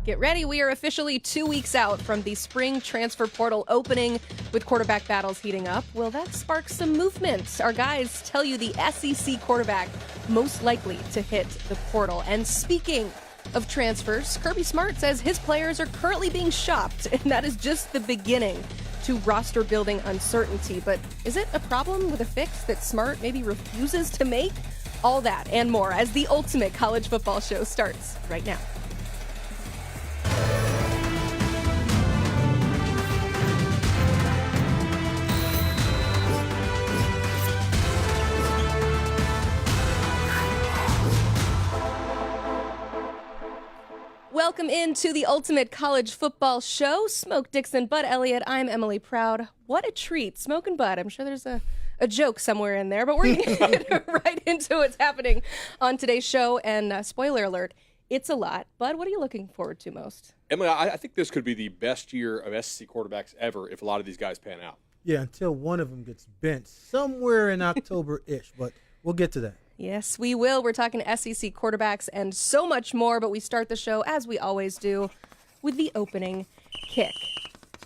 Get ready, we are officially 2 weeks out from the spring transfer portal opening with quarterback battles heating up. Will that spark some movement? Our guys tell you the SEC quarterback most likely to hit the portal. And speaking of transfers, Kirby Smart says his players are currently being shopped, and that is just the beginning to roster building uncertainty. But is it a problem with a fix that Smart maybe refuses to make? All that and more as the ultimate college football show starts right now. Welcome into the ultimate college football show. Smoke Dixon, Bud Elliott. I'm Emily Proud. What a treat. Smoke and Bud. I'm sure there's a joke somewhere in there, but we're going to get right into what's happening on today's show. And spoiler alert, it's a lot. Bud, what are you looking forward to most? Emily, I think this could be the best year of SEC quarterbacks ever if a lot of these guys pan out. Yeah, until one of them gets bent somewhere in October-ish, but we'll get to that. Yes, we will. We're talking SEC quarterbacks and so much more, but we start the show, as we always do, with the opening kick.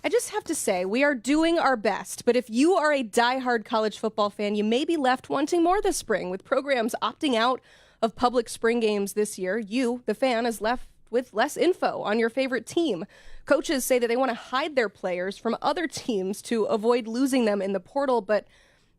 I just have to say, we are doing our best, but if you are a diehard college football fan, you may be left wanting more this spring. With programs opting out of public spring games this year, you, the fan, is left with less info on your favorite team. Coaches say that they want to hide their players from other teams to avoid losing them in the portal, but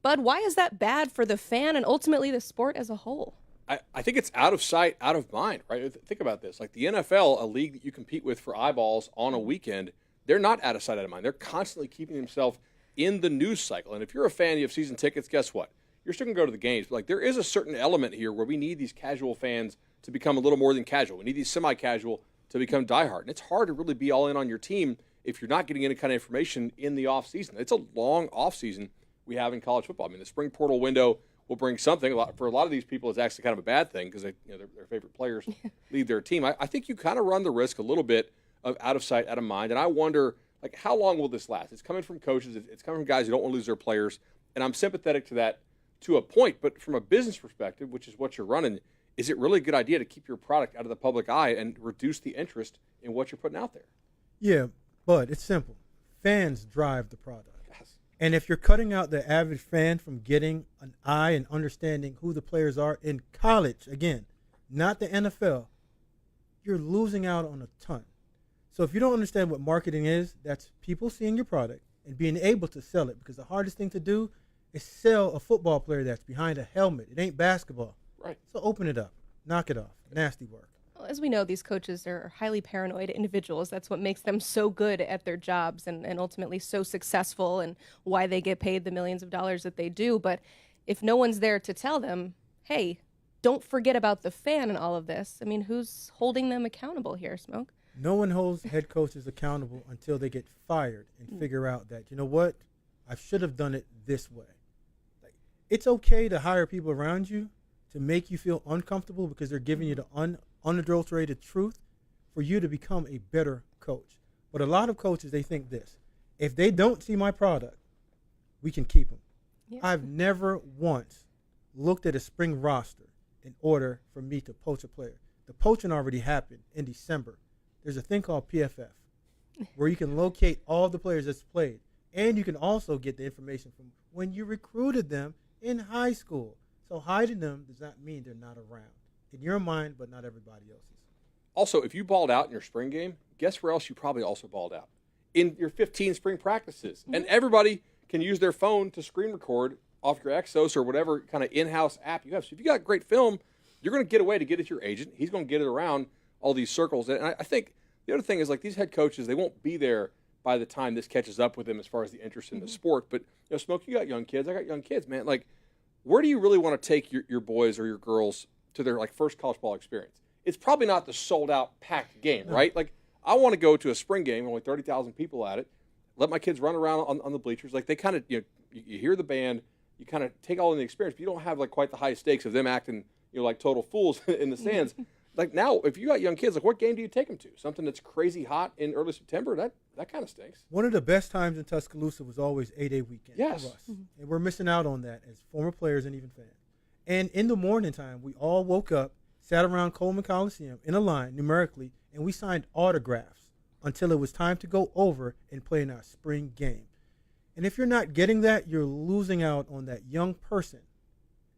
Bud, why is that bad for the fan and ultimately the sport as a whole? I think it's out of sight, out of mind, right? Think about this. Like the NFL, a league that you compete with for eyeballs on a weekend, they're not out of sight, out of mind. They're constantly keeping themselves in the news cycle. And if you're a fan, you have season tickets, guess what? You're still going to go to the games. But like there is a certain element here where we need these casual fans to become a little more than casual. We need these semi-casual to become diehard. And it's hard to really be all in on your team if you're not getting any kind of information in the offseason. It's a long offseason we have in college football. I mean, the spring portal window will bring something. For a lot of these people, it's actually kind of a bad thing because their favorite players leave their team. I think you kind of run the risk a little bit of out of sight, out of mind. And I wonder, like, how long will this last? It's coming from coaches. It's coming from guys who don't want to lose their players. And I'm sympathetic to that to a point. But from a business perspective, which is what you're running, is it really a good idea to keep your product out of the public eye and reduce the interest in what you're putting out there? Yeah, but it's simple. Fans drive the product. And if you're cutting out the average fan from getting an eye and understanding who the players are in college, again, not the NFL, you're losing out on a ton. So if you don't understand what marketing is, that's people seeing your product and being able to sell it. Because the hardest thing to do is sell a football player that's behind a helmet. It ain't basketball. Right. So open it up. Knock it off. Nasty work. Well, as we know, these coaches are highly paranoid individuals. That's what makes them so good at their jobs and ultimately so successful and why they get paid the millions of dollars that they do. But if no one's there to tell them, hey, don't forget about the fan and all of this, I mean, who's holding them accountable here, Smoke? No one holds head coaches accountable until they get fired and figure out that, you know what, I should have done it this way. Like, it's okay to hire people around you to make you feel uncomfortable because they're giving you the unadulterated truth for you to become a better coach. But a lot of coaches, they think this: if they don't see my product, we can keep them. Yeah. I've never once looked at a spring roster in order for me to poach a player. The poaching already happened in December. There's a thing called PFF where you can locate all the players that's played, and you can also get the information from when you recruited them in high school. So hiding them does not mean they're not around. In your mind, but not everybody else's. Also, if you balled out in your spring game, guess where else you probably also balled out? In your 15 spring practices. Mm-hmm. And everybody can use their phone to screen record off your Exos or whatever kind of in-house app you have. So if you got great film, you're going to get away to get it to your agent. He's going to get it around all these circles. And I think the other thing is, like, these head coaches, they won't be there by the time this catches up with them as far as the interest in the sport. But, Smoke, you got young kids. I got young kids, man. Like, where do you really want to take your boys or your girls to their first college ball experience? It's probably not the sold-out, packed game, right? Like, I want to go to a spring game, only 30,000 people at it, let my kids run around on the bleachers. Like, they kind of, you hear the band, you kind of take all in the experience, but you don't have, quite the high stakes of them acting, like total fools in the stands. Like, now, if you got young kids, what game do you take them to? Something that's crazy hot in early September? That kind of stinks. One of the best times in Tuscaloosa was always 8A weekend for us. Mm-hmm. And we're missing out on that as former players and even fans. And in the morning time, we all woke up, sat around Coleman Coliseum in a line numerically, and we signed autographs until it was time to go over and play in our spring game. And if you're not getting that, you're losing out on that young person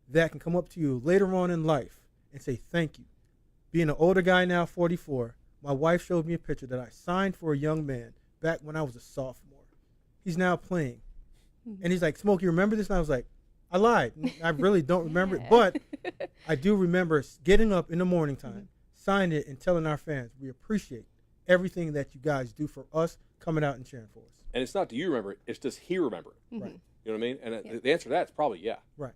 that can come up to you later on in life and say thank you. Being an older guy now, 44, my wife showed me a picture that I signed for a young man back when I was a sophomore. He's now playing. And he's like, Smokey, you remember this? And I was like, I lied. I really don't remember it. But I do remember getting up in the morning time, signing it, and telling our fans, we appreciate everything that you guys do for us, coming out and cheering for us. And it's not do you remember it, it's does he remember it? Right. You know what I mean? And the answer to that is probably yeah. Right.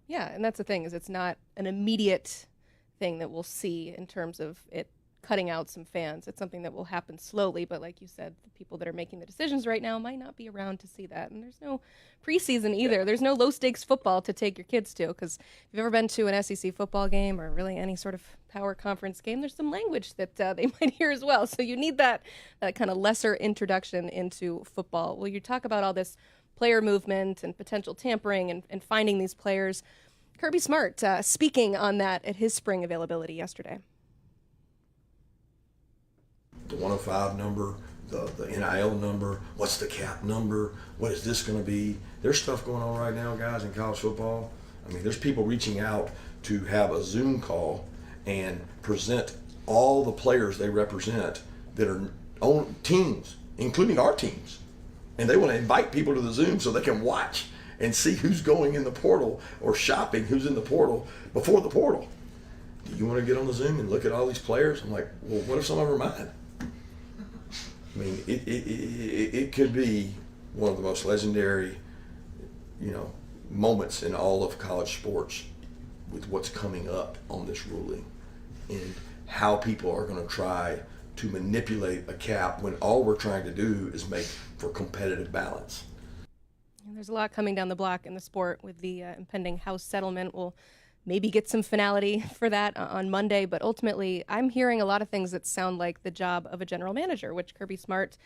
Yeah, and that's the thing, is it's not an immediate thing that we'll see in terms of it cutting out some fans. It's something that will happen slowly, but like you said, the people that are making the decisions right now might not be around to see that. And there's no preseason either. Yeah. There's no low-stakes football to take your kids to, because if you've ever been to an SEC football game or really any sort of power conference game, there's some language that they might hear as well. So you need that kind of lesser introduction into football. Well, you talk about all this player movement and potential tampering and finding these players. Kirby Smart speaking on that at his spring availability yesterday. The 105 number, the NIL number, what's the cap number, what is this going to be? There's stuff going on right now, guys, in college football. I mean, there's people reaching out to have a Zoom call and present all the players they represent that are on teams, including our teams. And they want to invite people to the Zoom so they can watch and see who's going in the portal or shopping who's in the portal before the portal. Do you want to get on the Zoom and look at all these players? I'm like, well, what if some of them are mine? I mean, it could be one of the most legendary, moments in all of college sports with what's coming up on this ruling and how people are going to try to manipulate a cap when all we're trying to do is make for competitive balance. And there's a lot coming down the block in the sport with the impending House settlement. We'll maybe get some finality for that on Monday, but ultimately I'm hearing a lot of things that sound like the job of a general manager, which Kirby Smart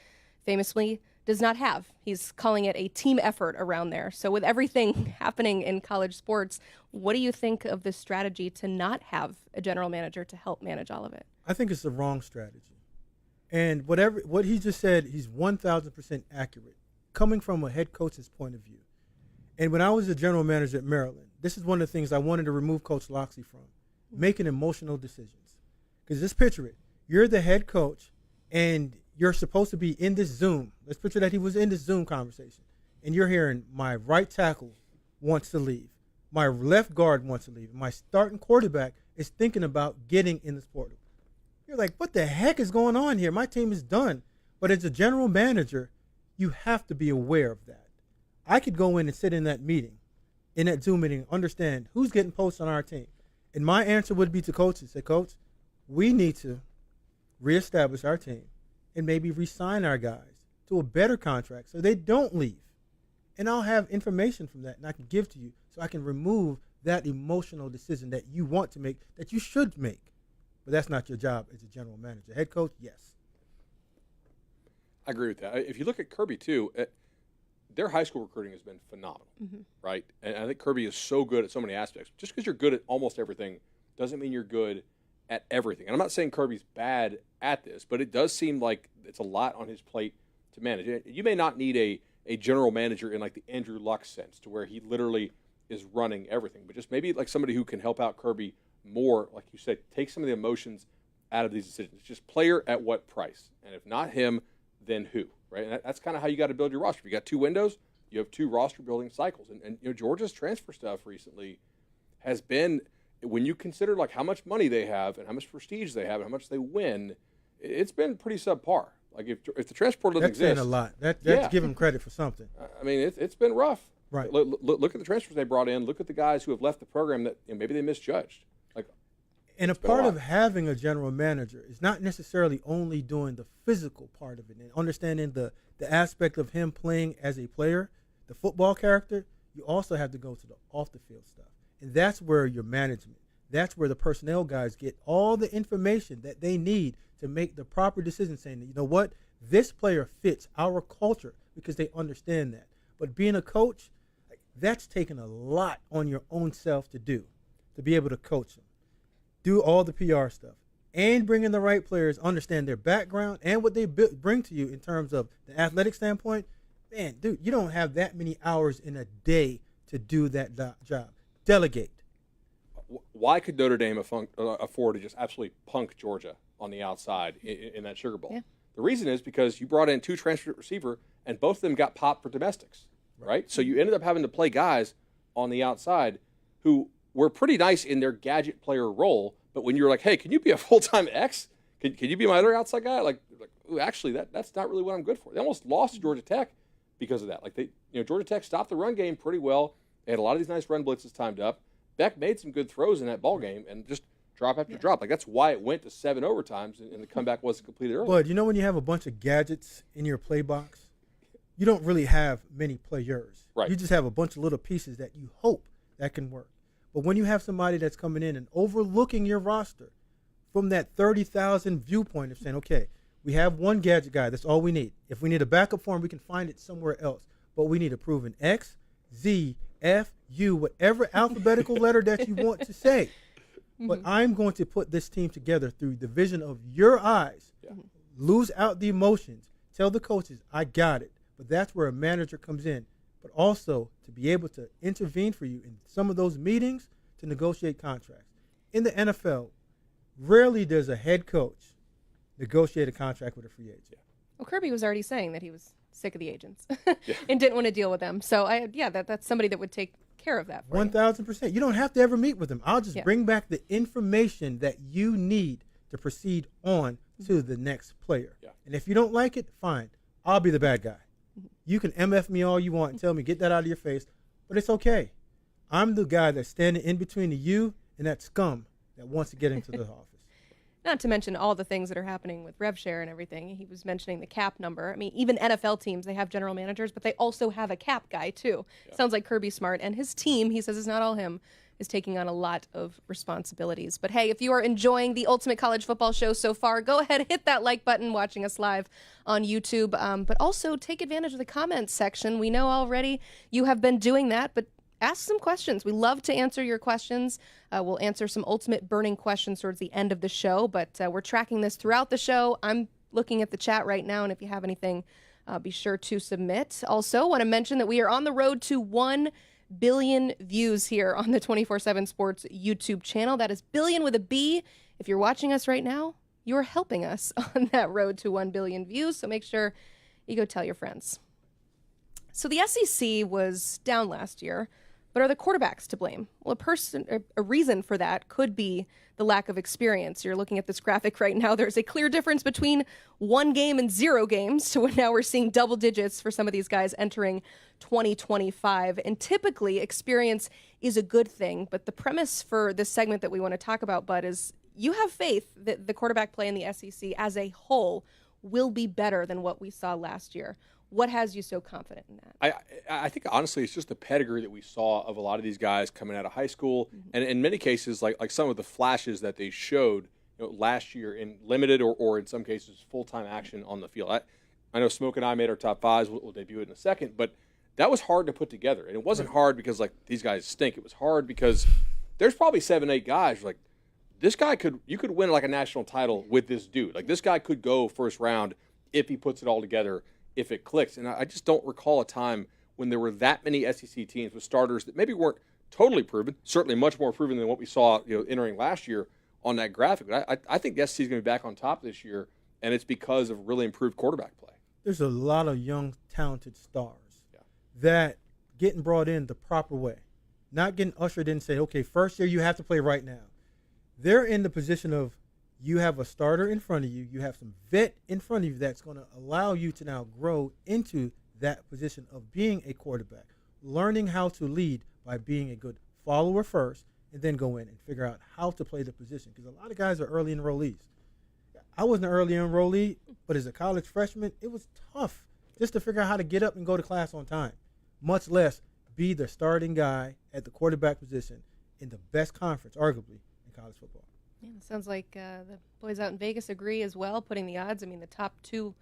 famously does not have. He's calling it a team effort around there. So with everything happening in college sports, what do you think of the strategy to not have a general manager to help manage all of it? I think it's the wrong strategy. And what he just said, he's 1,000% accurate, coming from a head coach's point of view. And when I was a general manager at Maryland, this is one of the things I wanted to remove Coach Loxley from, making emotional decisions. Because just picture it. You're the head coach, and you're supposed to be in this Zoom. Let's picture that he was in this Zoom conversation. And you're hearing my right tackle wants to leave. My left guard wants to leave. My starting quarterback is thinking about getting in this portal. You're like, what the heck is going on here? My team is done. But as a general manager, you have to be aware of that. I could go in and sit in that meeting, in that Zoom meeting, understand who's getting posts on our team. And my answer would be to coaches, say, Coach, we need to reestablish our team and maybe re-sign our guys to a better contract so they don't leave. And I'll have information from that and I can give to you so I can remove that emotional decision that you want to make, that you should make. But that's not your job as a general manager. Head coach, yes. I agree with that. If you look at Kirby, too, their high school recruiting has been phenomenal, right? And I think Kirby is so good at so many aspects. Just because you're good at almost everything doesn't mean you're good at everything. And I'm not saying Kirby's bad at this, but it does seem like it's a lot on his plate to manage. You may not need a general manager in like the Andrew Luck sense to where he literally is running everything, but just maybe like somebody who can help out Kirby more, like you said, take some of the emotions out of these decisions. Just player at what price? And if not him, then who? Right? And that's kind of how you got to build your roster. If you got two windows, you have two roster building cycles. And Georgia's transfer stuff recently has been, when you consider like how much money they have and how much prestige they have and how much they win, it's been pretty subpar. Like if the transfer portal doesn't exist, that's saying a lot. That's giving credit for something. I mean, it's been rough. Right. Look at the transfers they brought in. Look at the guys who have left the program that maybe they misjudged. And a part of having a general manager is not necessarily only doing the physical part of it and understanding the aspect of him playing as a player, the football character. You also have to go to the off-the-field stuff. And that's where your management, that's where the personnel guys get all the information that they need to make the proper decision saying, you know what, this player fits our culture because they understand that. But being a coach, that's taking a lot on your own self to do, to be able to coach them. Do all the PR stuff, and bring in the right players, understand their background and what they bring to you in terms of the athletic standpoint, man, dude, you don't have that many hours in a day to do that job. Delegate. Why could Notre Dame afford to just absolutely punk Georgia on the outside in that Sugar Bowl? Yeah. The reason is because you brought in 2 transfer receiver, and both of them got popped for domestics, right? So you ended up having to play guys on the outside who were pretty nice in their gadget player role, but when you're like, hey, can you be a full-time X? Can you be my other outside guy? Like ooh, actually, that's not really what I'm good for. They almost lost to Georgia Tech because of that. Like Georgia Tech stopped the run game pretty well. They had a lot of these nice run blitzes timed up. Beck made some good throws in that ball game, and just drop after drop. Like that's why it went to 7 overtimes, and the comeback wasn't completed early. But you know when you have a bunch of gadgets in your play box, you don't really have many players. Right. You just have a bunch of little pieces that you hope that can work. But when you have somebody that's coming in and overlooking your roster from that 30,000 viewpoint of saying, okay, we have one gadget guy, that's all we need. If we need a backup for him, we can find it somewhere else. But we need a proven X, Z, F, U, whatever alphabetical letter that you want to say. But I'm going to put this team together through the vision of your eyes. Yeah. Lose out the emotions. Tell the coaches, I got it. But that's where a manager comes in. But also to be able to intervene for you in some of those meetings to negotiate contracts. In the NFL, rarely does a head coach negotiate a contract with a free agent. Well, Kirby was already saying that he was sick of the agents and didn't want to deal with them. So that's somebody that would take care of that for 1,000%. You don't have to ever meet with them. I'll just bring back the information that you need to proceed on to the next player. Yeah. And if you don't like it, fine. I'll be the bad guy. You can MF me all you want and tell me, get that out of your face, but it's okay. I'm the guy that's standing in between you and that scum that wants to get into the office. Not to mention all the things that are happening with rev share and everything. He was mentioning the cap number. I mean, even NFL teams, they have general managers, but they also have a cap guy, too. Yeah. Sounds like Kirby Smart and his team, he says it's not all him, is taking on a lot of responsibilities. But hey, if you are enjoying the Ultimate College Football Show so far, go ahead, hit that like button watching us live on YouTube. But also take advantage of the comments section. We know already you have been doing that, but ask some questions. We love to answer your questions. We'll answer some ultimate burning questions towards the end of the show, but we're tracking this throughout the show. I'm looking at the chat right now, and if you have anything, be sure to submit. Also, want to mention that we are on the road to 1 billion views here on the 24/7 Sports YouTube channel. That is billion with a B. If you're watching us right now, you're helping us on that road to 1 billion views, so make sure you go tell your friends. So the SEC was down last year, but are the quarterbacks to blame? Well, a reason for that could be the lack of experience. You're looking at this graphic right now. There's a clear difference between 1 game and 0 games to when now we're seeing double digits for some of these guys entering 2025. And typically, experience is a good thing. But the premise for this segment that we want to talk about, Bud, is you have faith that the quarterback play in the SEC as a whole will be better than what we saw last year. What has you so confident in that? I think, honestly, it's just the pedigree that we saw of a lot of these guys coming out of high school. And in many cases, like some of the flashes that they showed last year in limited or in some cases full-time action on the field. I know Smoke and I made our top 5s. We'll debut it in a second. But that was hard to put together. And it wasn't hard because, these guys stink. It was hard because there's probably 7, 8 guys this guy you could win a national title with this dude. This guy could go first round if he puts it all together, if it clicks. And I just don't recall a time when there were that many SEC teams with starters that maybe weren't totally proven, certainly much more proven than what we saw entering last year on that graphic. But I think the SEC is going to be back on top this year, and it's because of really improved quarterback play. There's a lot of young, talented stars that getting brought in the proper way, not getting ushered in and say, okay, first year you have to play right now. They're in the position of you have a starter in front of you. You have some vet in front of you that's going to allow you to now grow into that position of being a quarterback, learning how to lead by being a good follower first, and then go in and figure out how to play the position. Because a lot of guys are early enrollees. I wasn't an early enrollee, but as a college freshman, it was tough just to figure out how to get up and go to class on time, much less be the starting guy at the quarterback position in the best conference, arguably, in college football. Yeah, sounds like the boys out in Vegas agree as well, putting the odds. I mean, the top 2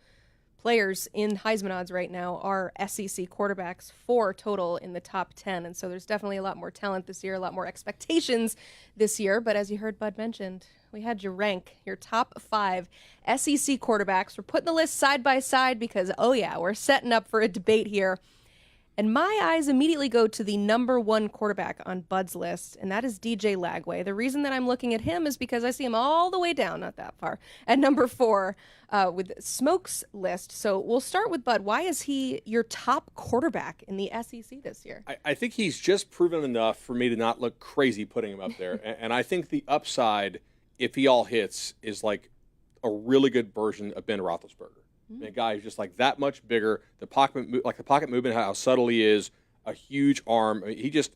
players in Heisman odds right now are SEC quarterbacks, 4 total in the top 10. And so there's definitely a lot more talent this year, a lot more expectations this year. But as you heard Bud mentioned, we had you rank your top 5 SEC quarterbacks. We're putting the list side by side because, oh yeah, we're setting up for a debate here. And my eyes immediately go to the number 1 quarterback on Bud's list, and that is DJ Lagway. The reason that I'm looking at him is because I see him all the way down, not that far, at number 4 with Smoke's list. So we'll start with Bud. Why is he your top quarterback in the SEC this year? I think he's just proven enough for me to not look crazy putting him up there. And I think the upside, if he all hits, is like a really good version of Ben Roethlisberger. A guy who's just like that much bigger. The pocket movement, how subtle he is, a huge arm. I mean, he just,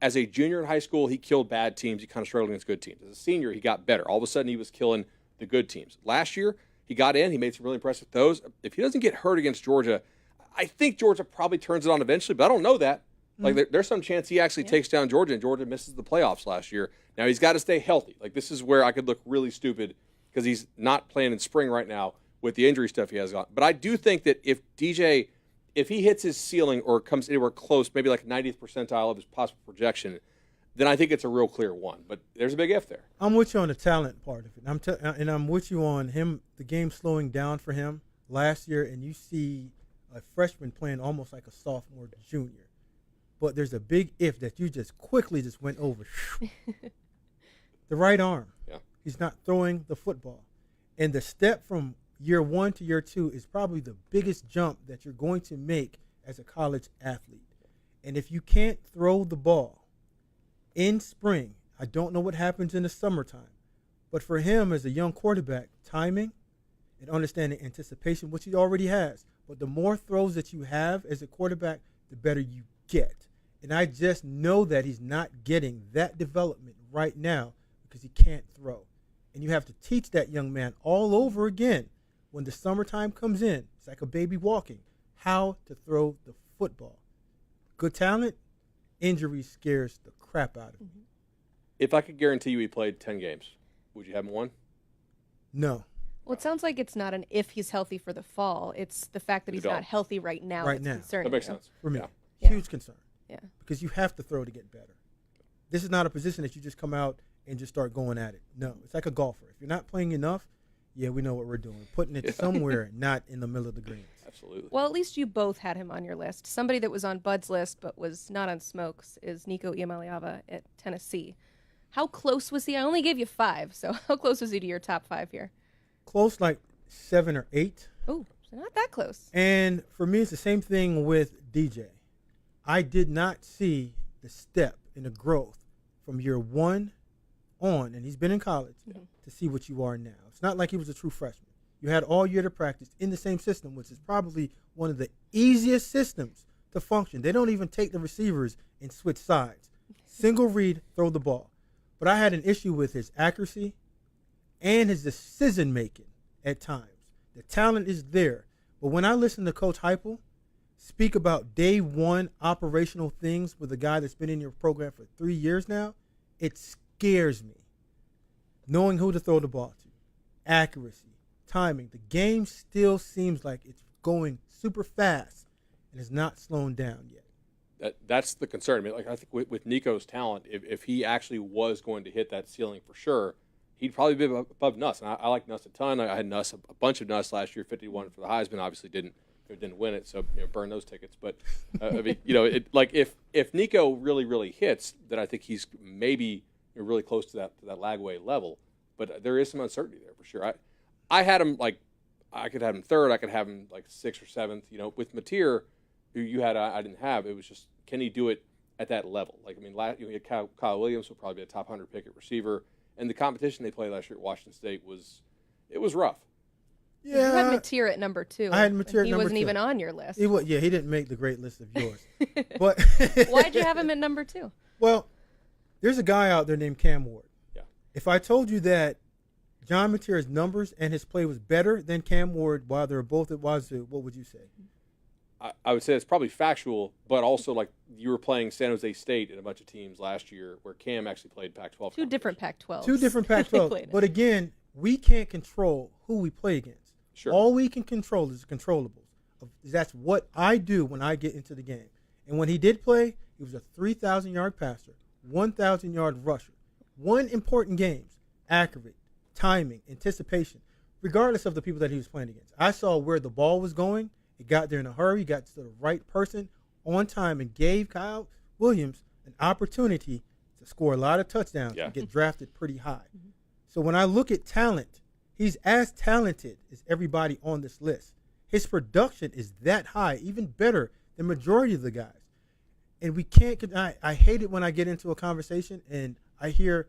as a junior in high school, he killed bad teams. He kind of struggled against good teams. As a senior, he got better. All of a sudden, he was killing the good teams. Last year, he got in. He made some really impressive throws. If he doesn't get hurt against Georgia, I think Georgia probably turns it on eventually, but I don't know that. Like there's some chance he actually takes down Georgia, and Georgia misses the playoffs last year. Now he's got to stay healthy. Like this is where I could look really stupid because he's not playing in spring right now with the injury stuff he has got. But I do think that if he hits his ceiling or comes anywhere close, maybe like 90th percentile of his possible projection, then I think it's a real clear one. But there's a big if there. I'm with you on the talent part of it. And I'm with you on him, the game slowing down for him last year, and you see a freshman playing almost like a sophomore junior. But there's a big if that you just quickly just went over. The right arm. Yeah. He's not throwing the football. And the step from year 1 to year 2 is probably the biggest jump that you're going to make as a college athlete. And if you can't throw the ball in spring, I don't know what happens in the summertime, but for him as a young quarterback, timing and understanding anticipation, which he already has, but the more throws that you have as a quarterback, the better you get. And I just know that he's not getting that development right now because he can't throw. And you have to teach that young man all over again. When the summertime comes in, it's like a baby walking, how to throw the football. Good talent, injury scares the crap out of him. If I could guarantee you he played 10 games, would you have him won? No. Well, it sounds like it's not an if he's healthy for the fall. It's the fact that he's not healthy right now. Right that's now. concerning. That makes you. sense. For me, Yeah. huge concern. Yeah. Because you have to throw to get better. This is not a position that you just come out and just start going at it. No, it's like a golfer. If you're not playing enough, yeah, we know what we're doing. Putting it somewhere, not in the middle of the greens. Absolutely. Well, at least you both had him on your list. Somebody that was on Bud's list but was not on Smoke's is Nico Iamaleava at Tennessee. How close was he? I only gave you 5, so how close was he to your top 5 here? Close, like 7 or 8. Oh, so not that close. And for me, it's the same thing with DJ. I did not see the step in the growth from year 1 on, and he's been in college, to see what you are now. It's not like he was a true freshman. You had all year to practice in the same system, which is probably one of the easiest systems to function. They don't even take the receivers and switch sides. Single read, throw the ball. But I had an issue with his accuracy and his decision-making at times. The talent is there. But when I listen to Coach Heupel speak about day 1 operational things with a guy that's been in your program for 3 years now, it scares me. Knowing who to throw the ball to, accuracy, timing. The game still seems like it's going super fast and is not slowing down yet. That's the concern. I mean, like I think with Nico's talent, if he actually was going to hit that ceiling for sure, he'd probably be above Nuss. And I like Nuss a ton. I had Nuss, a bunch of Nuss last year, 51 for the Heisman. Obviously didn't win it, so burn those tickets. But I mean, if Nico really hits, then I think he's maybe really close to that Lagway level. But there is some uncertainty there for sure. I had him like I could have him 3rd. I could have him like 6th or 7th. With Mateer, who you had, I didn't have. It was just, can he do it at that level? Like, I mean, you had Kyle Williams will probably be a top 100 pick at receiver, and the competition they played last year at Washington State was rough. Yeah, you had Mateer at number 2. I had Mateer at number 2. He wasn't even on your list. He didn't make the great list of yours. But why'd you have him at number 2? Well, there's a guy out there named Cam Ward. Yeah. If I told you that John Mateer's numbers and his play was better than Cam Ward while they were both at Wazoo, what would you say? I would say it's probably factual, but also like you were playing San Jose State and a bunch of teams last year where Cam actually played Pac-12. Two different Pac-12s. Two different Pac-12s. But again, we can't control who we play against. Sure. All we can control is the controllables. That's what I do when I get into the game. And when he did play, he was a 3,000-yard passer, 1,000-yard rusher. One important games, accurate, timing, anticipation, regardless of the people that he was playing against. I saw where the ball was going. He got there in a hurry, got to the right person on time, and gave Kyle Williams an opportunity to score a lot of touchdowns and get drafted pretty high. So when I look at talent, he's as talented as everybody on this list. His production is that high, even better than majority of the guys. And we can't – I hate it when I get into a conversation and I hear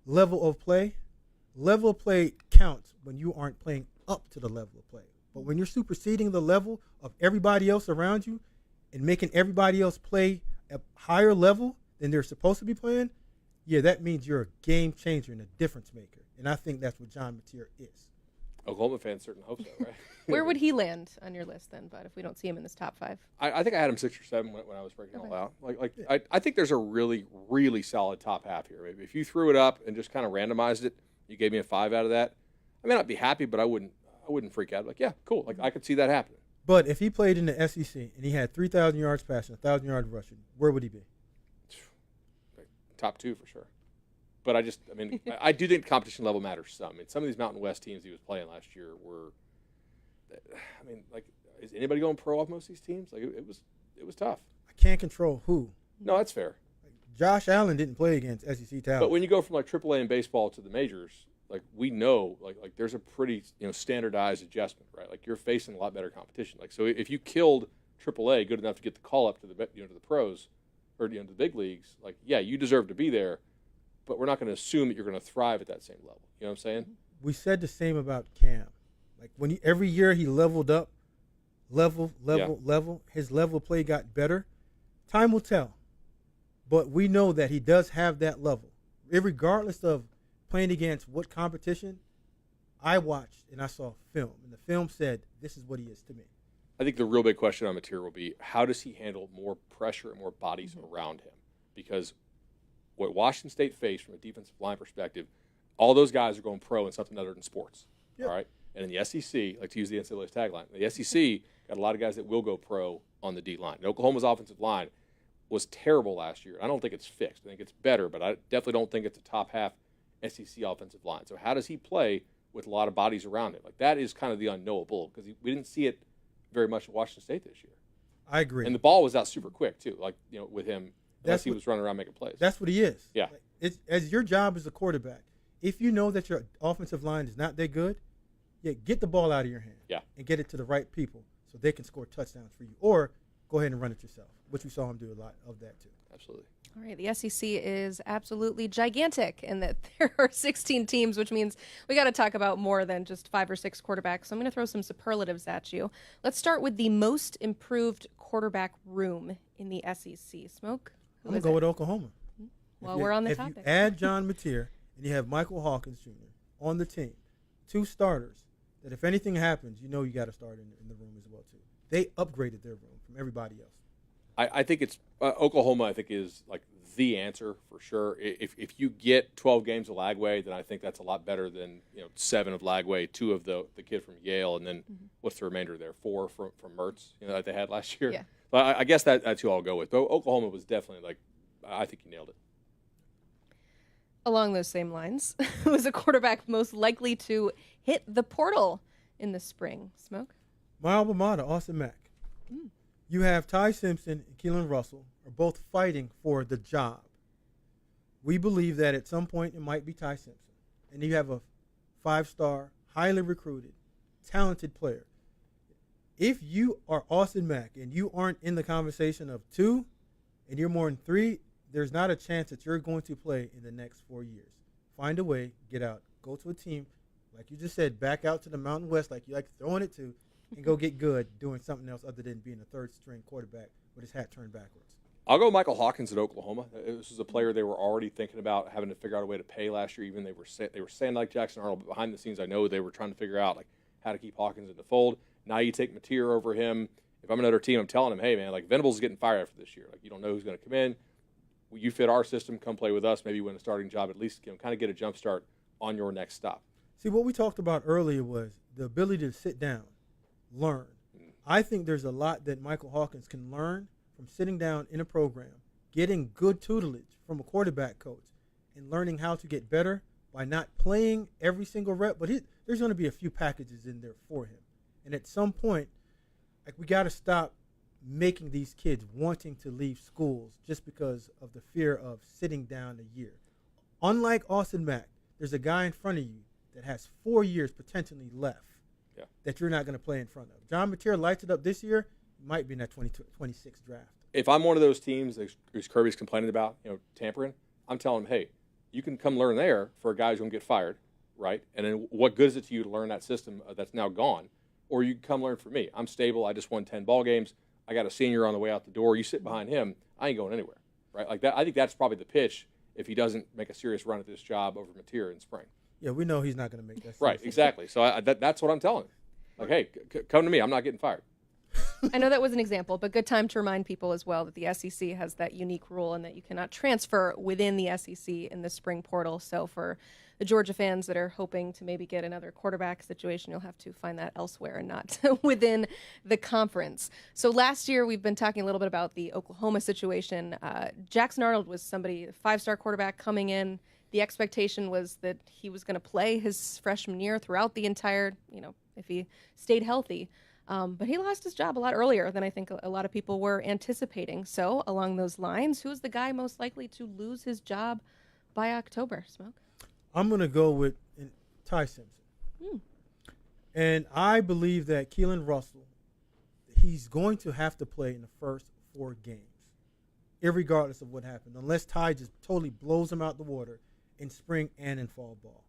level of play. Level of play counts when you aren't playing up to the level of play. But when you're superseding the level of everybody else around you and making everybody else play a higher level than they're supposed to be playing, yeah, that means you're a game changer and a difference maker. And I think that's what John Mateer is. Oklahoma fans certainly hope so, right? Where would he land on your list then, Bud, if we don't see him in this top 5? I think I had him 6 or 7 when I was breaking it all out. I think there's a really, really solid top half here. Maybe if you threw it up and just kind of randomized it, you gave me a 5 out of that. I may not be happy, but I wouldn't freak out. Like, yeah, cool. Like, I could see that happening. But if he played in the SEC and he had 3,000 yards passing, 1,000 yards rushing, where would he be? Top 2 for sure. But I do think competition level matters some. I mean, some of these Mountain West teams he was playing last year were, is anybody going pro off most of these teams? Like, it was tough. I can't control who. No, that's fair. Josh Allen didn't play against SEC talent. But when you go from like AAA in baseball to the majors, like we know, like there's a pretty standardized adjustment, right? Like you're facing a lot better competition. Like so, if you killed AAA good enough to get the call up to the to the pros or to the big leagues, like yeah, you deserve to be there. But we're not going to assume that you're going to thrive at that same level. You know what I'm saying? We said the same about Cam. Like when every year he leveled up, level. His level of play got better. Time will tell. But we know that he does have that level. Regardless of playing against what competition, I watched and I saw film. And the film said, this is what he is to me. I think the real big question on Mateer will be, how does he handle more pressure and more bodies around him? Because what Washington State faced from a defensive line perspective, all those guys are going pro in something other than sports. Yep. All right? And in the SEC, like to use the NCAA's tagline, the SEC got a lot of guys that will go pro on the D line. And Oklahoma's offensive line was terrible last year. I don't think it's fixed. I think it's better, but I definitely don't think it's a top half SEC offensive line. So how does he play with a lot of bodies around him? Like that is kind of the unknowable because we didn't see it very much at Washington State this year. I agree. And the ball was out super quick too, like with him. Unless he was running around making plays. That's what he is. Yeah. It's as your job as a quarterback. If you know that your offensive line is not that good, get the ball out of your hand. Yeah. And get it to the right people so they can score touchdowns for you. Or go ahead and run it yourself, which we saw him do a lot of that too. Absolutely. All right, the SEC is absolutely gigantic in that there are 16 teams, which means we got to talk about more than just 5 or 6 quarterbacks. So I'm going to throw some superlatives at you. Let's start with the most improved quarterback room in the SEC. Smoke? I'm going to go with Oklahoma. Well, we're on the topic. If you add John Mateer and you have Michael Hawkins Jr. on the team, 2 starters, that if anything happens, you got to start in the room as well, too. They upgraded their room from everybody else. I think it's Oklahoma. I think is like the answer for sure. If you get 12 games of Lagway, then I think that's a lot better than 7 of Lagway, 2 of the kid from Yale, and then what's the remainder there? 4 from Mertz, that they had last year. Yeah. But I guess that's who I'll go with. But Oklahoma was definitely I think you nailed it. Along those same lines, who is a quarterback most likely to hit the portal in the spring? Smoke? My alma mater, Austin Mack. You have Ty Simpson and Keelan Russell are both fighting for the job. We believe that at some point it might be Ty Simpson. And you have a 5-star, highly recruited, talented player. If you are Austin Mack and you aren't in the conversation of 2 and you're more than 3, there's not a chance that you're going to play in the next 4 years. Find a way, get out, go to a team, like you just said, back out to the Mountain West like you like throwing it to, and go get good doing something else other than being a third-string quarterback with his hat turned backwards. I'll go Michael Hawkins at Oklahoma. This is a player they were already thinking about having to figure out a way to pay last year. Even they were saying like Jackson Arnold, but behind the scenes, I know they were trying to figure out how to keep Hawkins in the fold. Now you take Mateer over him. If I'm another team, I'm telling him, hey man, Venables is getting fired after this year. You don't know who's going to come in. You fit our system. Come play with us. Maybe win a starting job. At least kind of get a jump start on your next stop. See, what we talked about earlier was the ability to sit down, learn. I think there's a lot that Michael Hawkins can learn from sitting down in a program, getting good tutelage from a quarterback coach, and learning how to get better by not playing every single rep. But there's going to be a few packages in there for him. And at some point, like, we got to stop making these kids wanting to leave schools just because of the fear of sitting down a year. Unlike Austin Mack, there's a guy in front of you that has 4 years potentially left that you're not going to play in front of. John Mateer lights it up this year, might be in that 2026 draft. If I'm one of those teams that Kirby's complaining about, tampering, I'm telling him, hey, you can come learn there for a guy who's going to get fired, right? And then what good is it to you to learn that system that's now gone? Or you can come learn from me. I'm stable. I just won 10 ball games. I got a senior on the way out the door. You sit behind him. I ain't going anywhere, right? Like that. I think that's probably the pitch if he doesn't make a serious run at this job over Mateer in spring. Yeah, we know he's not going to make that. Right, exactly. So that's what I'm telling him. Like, hey, come to me. I'm not getting fired. I know that was an example, but good time to remind people as well that the SEC has that unique rule and that you cannot transfer within the SEC in the spring portal. So for the Georgia fans that are hoping to maybe get another quarterback situation, you'll have to find that elsewhere and not within the conference. So last year, we've been talking a little bit about the Oklahoma situation. Jackson Arnold was somebody, 5-star quarterback coming in. The expectation was that he was going to play his freshman year throughout the entire, if he stayed healthy. But he lost his job a lot earlier than I think a lot of people were anticipating. So along those lines, who's the guy most likely to lose his job by October, Smoke? I'm going to go with Ty Simpson. And I believe that Keelan Russell, he's going to have to play in the first 4 games, irregardless of what happened, unless Ty just totally blows him out the water in spring and in fall ball.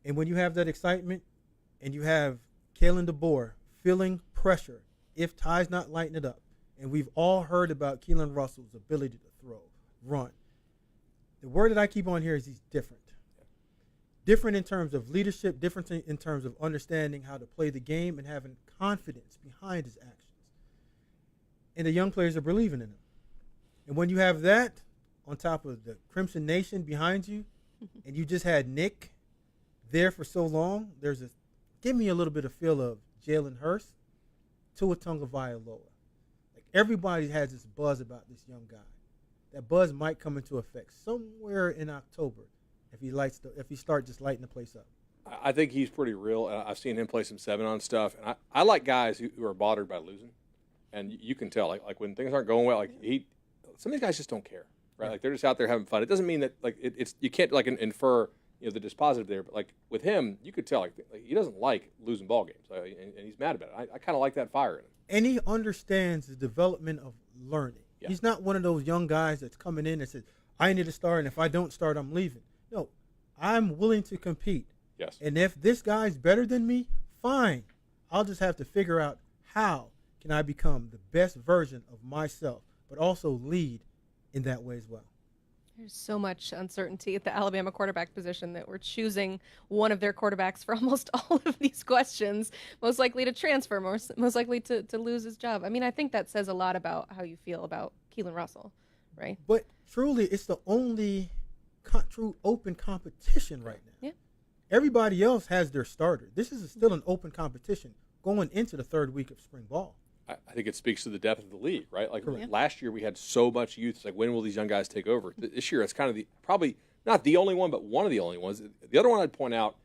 And when you have that excitement and you have Kalen DeBoer feeling pressure if Ty's not lighting it up, and we've all heard about Keelan Russell's ability to throw, run. The word that I keep on here is he's different. Different in terms of leadership, different in terms of understanding how to play the game and having confidence behind his actions. And the young players are believing in him. And when you have that on top of the Crimson Nation behind you, and you just had Nick there for so long, give me a little bit of feel of Jalen Hurst, Tua Tagovailoa. Like, everybody has this buzz about this young guy. That buzz might come into effect somewhere in October if he starts just lighting the place up. I think he's pretty real. I've seen him play some 7-on stuff, and I like guys who are bothered by losing, and you can tell like when things aren't going well. Like some of these guys just don't care, right? Like they're just out there having fun. It doesn't mean that it's you can't infer the dispositive there, but like with him, you could tell like he doesn't like losing ball games, and he's mad about it. I kind of like that fire in him. And he understands the development of learning. Yeah. He's not one of those young guys that's coming in and says, I need to start, and if I don't start, I'm leaving. No, I'm willing to compete. Yes. And if this guy's better than me, fine. I'll just have to figure out how can I become the best version of myself, but also lead in that way as well. There's so much uncertainty at the Alabama quarterback position that we're choosing one of their quarterbacks for almost all of these questions. Most likely to transfer, most likely to lose his job. I mean, I think that says a lot about how you feel about Keelan Russell, right? But truly, it's the only true open competition right now. Yeah. Everybody else has their starter. This is still an open competition going into the 3rd week of spring ball. I think it speaks to the depth of the league, right? Like Correct. Last year we had so much youth. It's like, when will these young guys take over? This year it's kind of probably not the only one, but one of the only ones. The other one I'd point out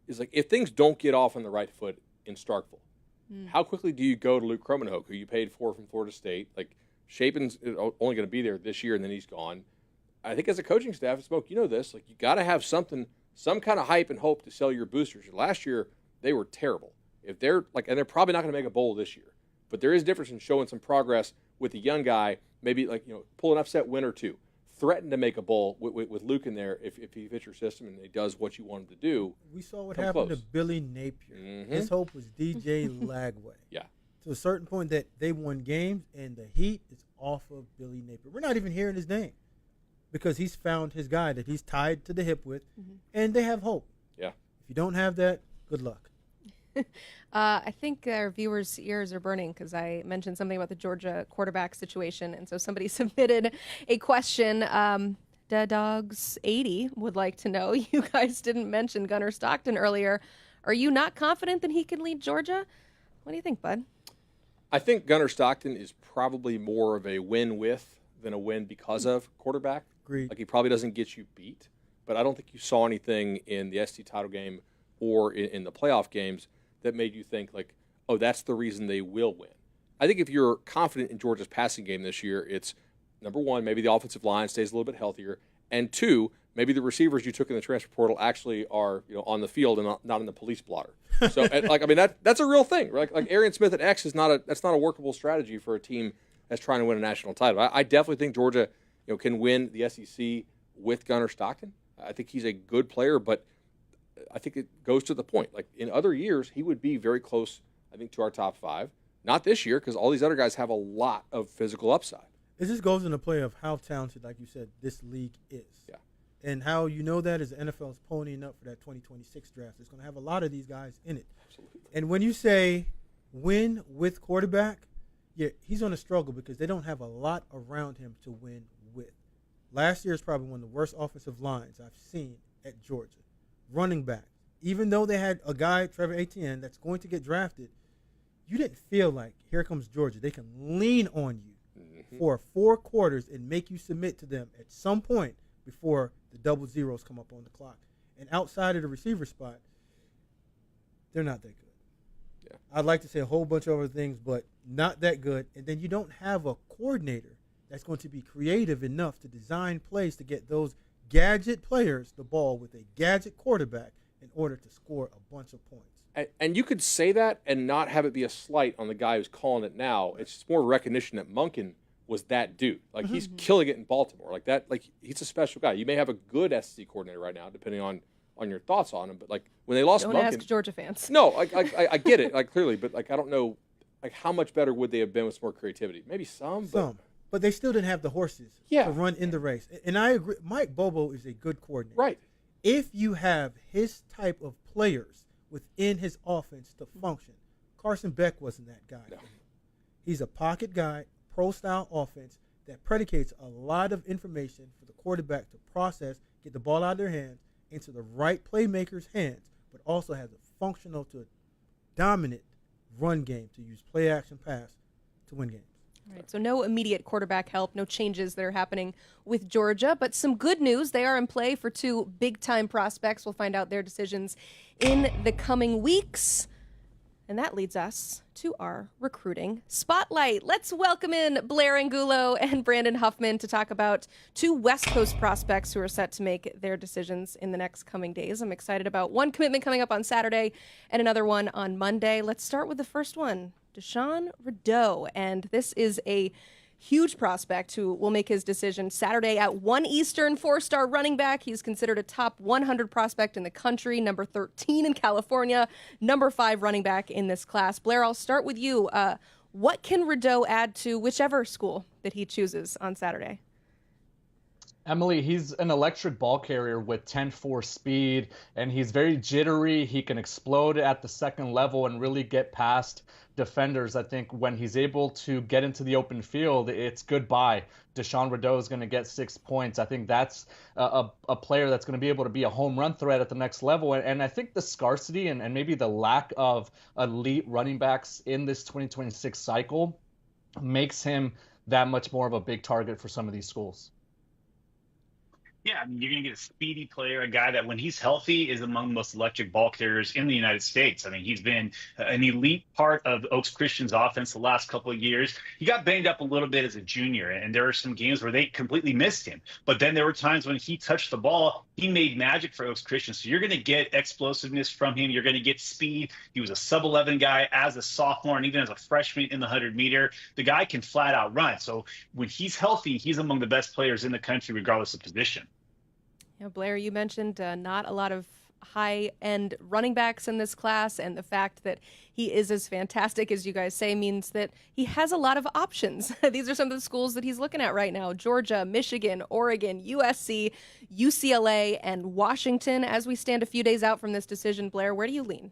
is like if things don't get off on the right foot in Starkville, how quickly do you go to Luke Kromenhoek, who you paid for from Florida State? Like Shapen's only going to be there this year and then he's gone. I think as a coaching staff, Smoke, you know this, like you got to have some kind of hype and hope to sell your boosters. Last year they were terrible. If they're and they're probably not going to make a bowl this year. But there is a difference in showing some progress with a young guy, maybe pull an upset win or two, threaten to make a bowl with Luke in there if he fits your system and he does what you want him to do. We saw what happened to Billy Napier. Mm-hmm. His hope was DJ Lagway. Yeah. To a certain point that they won games and the heat is off of Billy Napier. We're not even hearing his name because he's found his guy that he's tied to the hip with, and they have hope. Yeah. If you don't have that, good luck. I think our viewers' ears are burning because I mentioned something about the Georgia quarterback situation, and so somebody submitted a question. Dogs 80 would like to know. You guys didn't mention Gunnar Stockton earlier. Are you not confident that he can lead Georgia? What do you think, bud? I think Gunnar Stockton is probably more of a win with than a win because of quarterback. Agreed. Like, he probably doesn't get you beat, but I don't think you saw anything in the SEC title game or in the playoff games that made you think, like, oh, that's the reason they will win. I think if you're confident in Georgia's passing game this year, it's, number one, maybe the offensive line stays a little bit healthier, and two, maybe the receivers you took in the transfer portal actually are, on the field and not in the police blotter. So, that's a real thing. Right? Like Arian Smith at X that's not a workable strategy for a team that's trying to win a national title. I definitely think Georgia, can win the SEC with Gunnar Stockton. I think he's a good player, but I think it goes to the point. Like, in other years, he would be very close, I think, to our top 5. Not this year, because all these other guys have a lot of physical upside. It just goes into play of how talented, like you said, this league is. Yeah. And how you know that is the NFL is ponying up for that 2026 draft. It's going to have a lot of these guys in it. Absolutely. And when you say win with quarterback, yeah, he's going to struggle because they don't have a lot around him to win with. Last year is probably one of the worst offensive lines I've seen at Georgia. Running back, even though they had a guy, Trevor Etienne, that's going to get drafted, you didn't feel like, here comes Georgia. They can lean on you for 4 quarters and make you submit to them at some point before the double zeros come up on the clock. And outside of the receiver spot, they're not that good. Yeah. I'd like to say a whole bunch of other things, but not that good. And then you don't have a coordinator that's going to be creative enough to design plays to get those gadget players the ball with a gadget quarterback in order to score a bunch of points. And you could say that and not have it be a slight on the guy who's calling it now. It's just more recognition that Monken was that dude. Like, he's killing it in Baltimore. Like that. Like, he's a special guy. You may have a good SEC coordinator right now, depending on your thoughts on him. But, like, when they lost Don't Monken, ask Georgia fans. No, I get it, like, clearly, but, like, I don't know, like, how much better would they have been with some more creativity? Maybe some. But they still didn't have the horses to run in the race. And I agree. Mike Bobo is a good coordinator. Right. If you have his type of players within his offense to function, Carson Beck wasn't that guy. No. He's a pocket guy, pro-style offense that predicates a lot of information for the quarterback to process, get the ball out of their hands, into the right playmaker's hands, but also has a functional to dominant run game to use play-action pass to win games. All right, so no immediate quarterback help, no changes that are happening with Georgia, but some good news. They are in play for 2 big-time prospects. We'll find out their decisions in the coming weeks. And that leads us to our recruiting spotlight. Let's welcome in Blair Angulo and Brandon Huffman to talk about 2 West Coast prospects who are set to make their decisions in the next coming days. I'm excited about one commitment coming up on Saturday and another one on Monday. Let's start with the first one, Deshaun Rideau. And this is a huge prospect who will make his decision Saturday at 1 Eastern, 4-star running back. He's considered a top 100 prospect in the country, number 13 in California, number 5 running back in this class. Blair, I'll start with you. What can Rideau add to whichever school that he chooses on Saturday? Emily, he's an electric ball carrier with 10.4 speed, and he's very jittery. He can explode at the second level and really get past defenders. I think when he's able to get into the open field, it's goodbye. Deshaun Rideau is going to get 6 points. I think that's a player that's going to be able to be a home run threat at the next level. And I think the scarcity and maybe the lack of elite running backs in this 2026 cycle makes him that much more of a big target for some of these schools. Yeah, I mean, you're going to get a speedy player, a guy that when he's healthy is among the most electric ball carriers in the United States. I mean, he's been an elite part of Oaks Christian's offense the last couple of years. He got banged up a little bit as a junior, and there were some games where they completely missed him. But then there were times when he touched the ball, he made magic for Oaks Christian. So you're going to get explosiveness from him. You're going to get speed. He was a sub-11 guy as a sophomore and even as a freshman in the 100-meter. The guy can flat out run. So when he's healthy, he's among the best players in the country regardless of position. Yeah, Blair, you mentioned not a lot of high-end running backs in this class, and the fact that he is as fantastic as you guys say means that he has a lot of options. These are some of the schools that he's looking at right now: Georgia, Michigan, Oregon, USC, UCLA, and Washington. As we stand a few days out from this decision, Blair, where do you lean?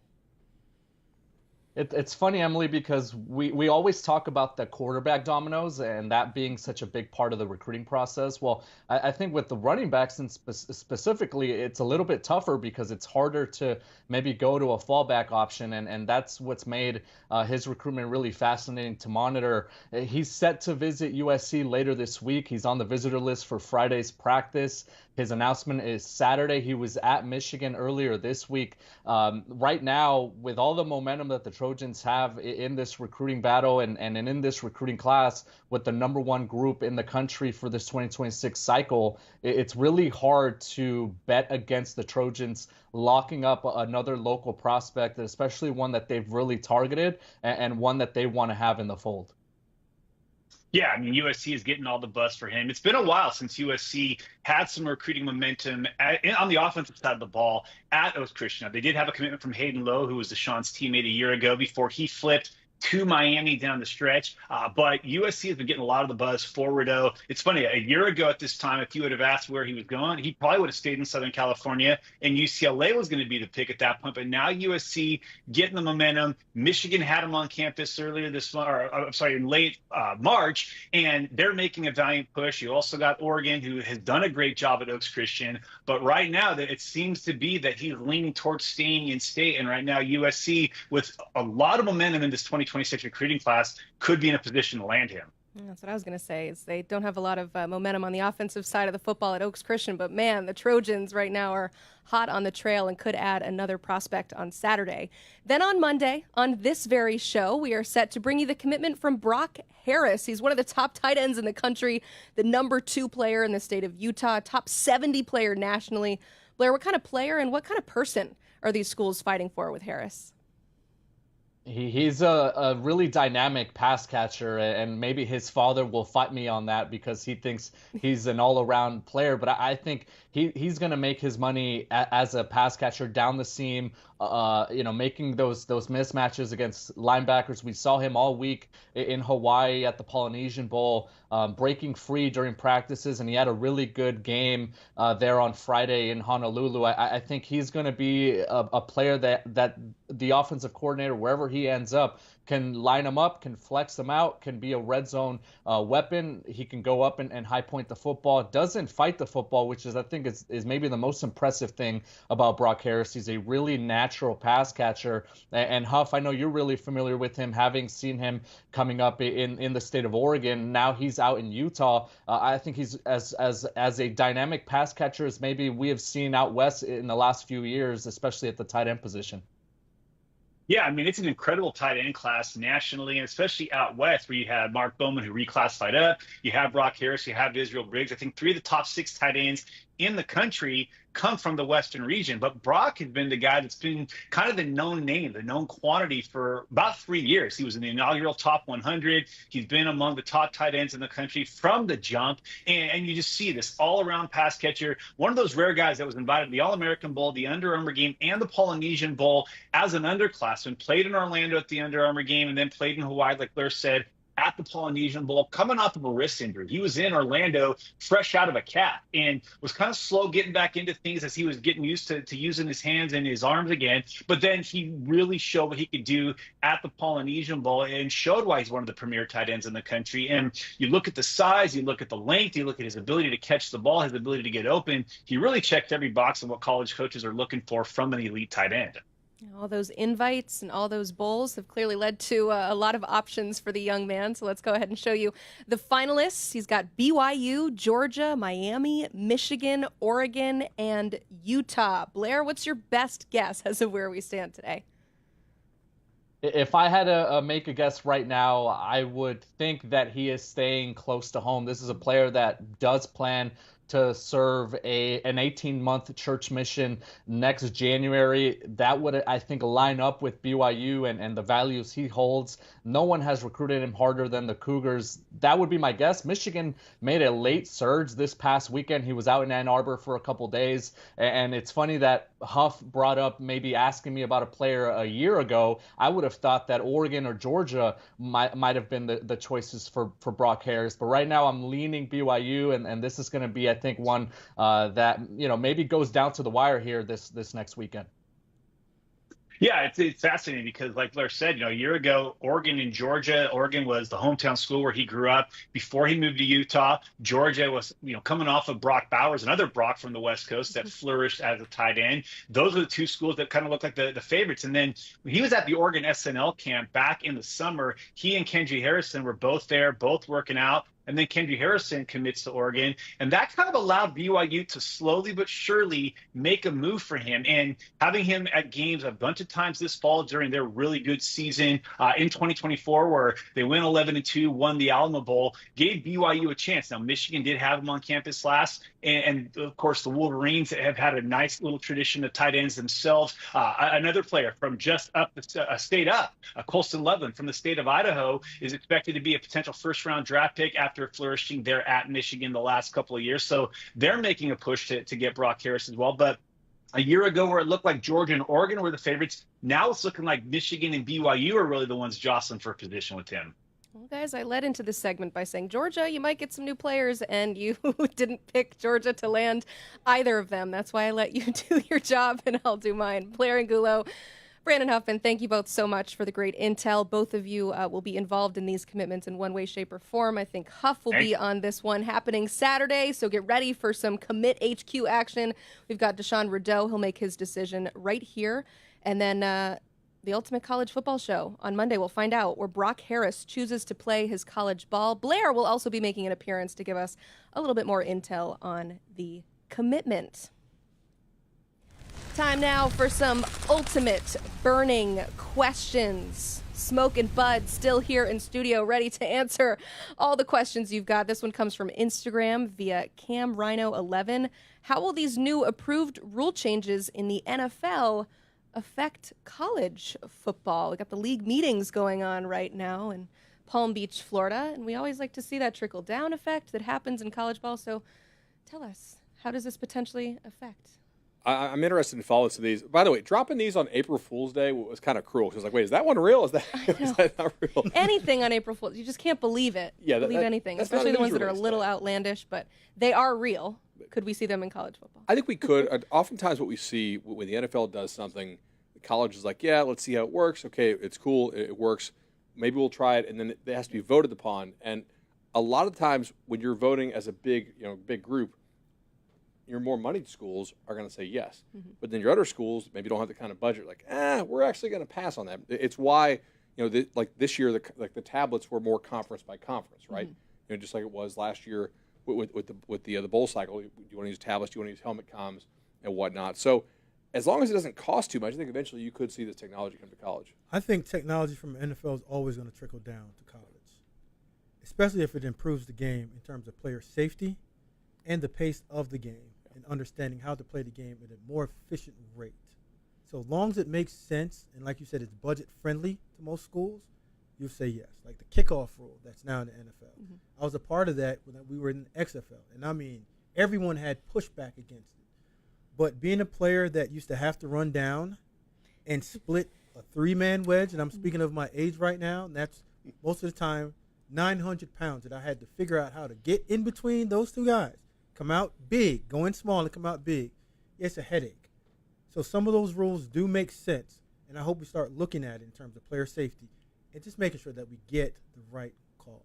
It's funny, Emily, because we always talk about the quarterback dominoes and that being such a big part of the recruiting process. Well, I think with the running backs and specifically, it's a little bit tougher because it's harder to maybe go to a fallback option. And that's what's made his recruitment really fascinating to monitor. He's set to visit USC later this week. He's on the visitor list for Friday's practice. His announcement is Saturday. He was at Michigan earlier this week. Right now, with all the momentum that the Trojans have in this recruiting battle and in this recruiting class with the #1 group in the country for this 2026 cycle, it's really hard to bet against the Trojans locking up another local prospect, especially one that they've really targeted and one that they want to have in the fold. Yeah, I mean, USC is getting all the buzz for him. It's been a while since USC had some recruiting momentum on the offensive side of the ball at Oaks Christian. Now, they did have a commitment from Hayden Lowe, who was Deshaun's teammate a year ago before he flipped to Miami down the stretch. But USC has been getting a lot of the buzz for Rideau. It's funny, a year ago at this time, if you would have asked where he was going, he probably would have stayed in Southern California, and UCLA was going to be the pick at that point. But now USC getting the momentum. Michigan had him on campus earlier this month, in late March, and they're making a valiant push. You also got Oregon, who has done a great job at Oaks Christian. But right now, it seems to be that he's leaning towards staying in state. And right now, USC, with a lot of momentum in this 2026 recruiting class, could be in a position to land him. That's what I was going to say, is they don't have a lot of momentum on the offensive side of the football at Oaks Christian, but man, the Trojans right now are hot on the trail and could add another prospect on Saturday. Then on Monday, on this very show, we are set to bring you the commitment from Brock Harris. He's one of the top tight ends in the country, the #2 player in the state of Utah, top 70 player nationally. Blair, what kind of player and what kind of person are these schools fighting for with Harris? He's a really dynamic pass catcher, and maybe his father will fight me on that because he thinks he's an all-around player. But I think he's going to make his money as a pass catcher down the seam, making those mismatches against linebackers. We saw him all week in Hawaii at the Polynesian Bowl, breaking free during practices, and he had a really good game there on Friday in Honolulu. I think he's going to be a player that the offensive coordinator, wherever he ends up, can line him up, can flex him out, can be a red zone weapon. He can go up and high point the football. Doesn't fight the football, which is, I think, is maybe the most impressive thing about Brock Harris. He's a really natural pass catcher. And Huff, I know you're really familiar with him, having seen him coming up in the state of Oregon. Now he's out in Utah. I think he's as a dynamic pass catcher as maybe we have seen out west in the last few years, especially at the tight end position. Yeah, I mean, it's an incredible tight end class nationally, and especially out west, where you have Mark Bowman, who reclassified up. You have Brock Harris, you have Israel Briggs. I think 3 of the top 6 tight ends in the country come from the Western region. But Brock has been the guy that's been kind of the known name, the known quantity for about 3 years. He was in the inaugural top 100. He's been among the top tight ends in the country from the jump. And you just see this all-around pass catcher, one of those rare guys that was invited to the All-American Bowl, the Under Armour game, and the Polynesian Bowl as an underclassman, played in Orlando at the Under Armour game, and then played in Hawaii, like Blair said, at the Polynesian Bowl, coming off of a wrist injury. He was in Orlando fresh out of a calf and was kind of slow getting back into things as he was getting used to using his hands and his arms again. But then he really showed what he could do at the Polynesian Bowl and showed why he's one of the premier tight ends in the country. And you look at the size, you look at the length, you look at his ability to catch the ball, his ability to get open. He really checked every box of what college coaches are looking for from an elite tight end. All those invites and all those bowls have clearly led to a lot of options for the young man. So let's go ahead and show you the finalists. He's got BYU, Georgia, Miami, Michigan, Oregon, and Utah. Blair, what's your best guess as of where we stand today? If I had to make a guess right now, I would think that he is staying close to home. This is a player that does plan to serve an 18-month church mission next January. That would, I think, line up with BYU and the values he holds. No one has recruited him harder than the Cougars. That would be my guess. Michigan made a late surge this past weekend. He was out in Ann Arbor for a couple days. And it's funny that Huff brought up maybe asking me about a player a year ago. I would have thought that Oregon or Georgia might have been the choices for Brock Harris. But right now I'm leaning BYU, and this is going to be, I think, one that maybe goes down to the wire here this next weekend. Yeah, it's fascinating because, like Blair said, a year ago, Oregon and Georgia. Oregon was the hometown school where he grew up before he moved to Utah. Georgia was, coming off of Brock Bowers, another Brock from the West Coast that flourished as a tight end. Those are the two schools that kind of look like the favorites. And then when he was at the Oregon SNL camp back in the summer, he and Kenji Harrison were both there, both working out. And then Kenji Harrison commits to Oregon. And that kind of allowed BYU to slowly but surely make a move for him. And having him at games a bunch of times this fall during their really good season in 2024, where they went 11-2, won the Alamo Bowl, gave BYU a chance. Now, Michigan did have him on campus last. And of course, the Wolverines have had a nice little tradition of tight ends themselves. Another player from just up a state up, Colston Loveland from the state of Idaho, is expected to be a potential first-round draft pick after flourishing there at Michigan the last couple of years. So they're making a push to get Brock Harris as well. But a year ago, where it looked like Georgia and Oregon were the favorites, now it's looking like Michigan and BYU are really the ones jostling for a position with him. Well, guys, I led into this segment by saying, Georgia, you might get some new players, and you didn't pick Georgia to land either of them. That's why I let you do your job, and I'll do mine. Blair Angulo, Brandon Huffman, thank you both so much for the great intel. Both of you will be involved in these commitments in one way, shape, or form. I think Huff will be on this one happening Saturday, so get ready for some Commit HQ action. We've got Deshaun Rideau. He'll make his decision right here. And then the Ultimate College Football Show on Monday. We'll find out where Brock Harris chooses to play his college ball. Blair will also be making an appearance to give us a little bit more intel on the commitment. Time now for some ultimate burning questions. Smoke and Bud still here in studio, ready to answer all the questions you've got. This one comes from Instagram via CamRhino11. How will these new approved rule changes in the NFL affect college football? We got the league meetings going on right now in Palm Beach, Florida, and we always like to see that trickle-down effect that happens in college ball. So tell us, how does this potentially affect? I'm interested in following some of these. By the way, dropping these on April Fool's Day was kind of cruel. She was like, wait, is that one real? Is that not real? Anything on April Fool's, you just can't believe it. Yeah, believe anything, especially the ones that are a little outlandish, but they are real. Could we see them in college football? I think we could. Oftentimes what we see when the NFL does something, the college is like, yeah, let's see how it works. Okay, it's cool. It works. Maybe we'll try it. And then it has to be voted upon. And a lot of times when you're voting as a big group, your more moneyed schools are going to say yes. Mm-hmm. But then your other schools maybe don't have the kind of budget, like, we're actually going to pass on that. It's why, like this year, the tablets were more conference by conference, right? Mm-hmm. Just like it was last year with the bowl cycle. Do you want to use tablets? Do you want to use helmet comms and whatnot? So as long as it doesn't cost too much, I think eventually you could see this technology come to college. I think technology from the NFL is always going to trickle down to college, especially if it improves the game in terms of player safety and the pace of the game. And understanding how to play the game at a more efficient rate. So long as it makes sense, and like you said, it's budget friendly to most schools, you'll say yes. Like the kickoff rule that's now in the NFL. Mm-hmm. I was a part of that when we were in the XFL. And I mean, everyone had pushback against it. But being a player that used to have to run down and split a three-man wedge, and I'm speaking of my age right now, and that's most of the time 900 pounds that I had to figure out how to get in between those two guys. Come out big, go in small and come out big. It's a headache. So some of those rules do make sense, and I hope we start looking at it in terms of player safety and just making sure that we get the right calls.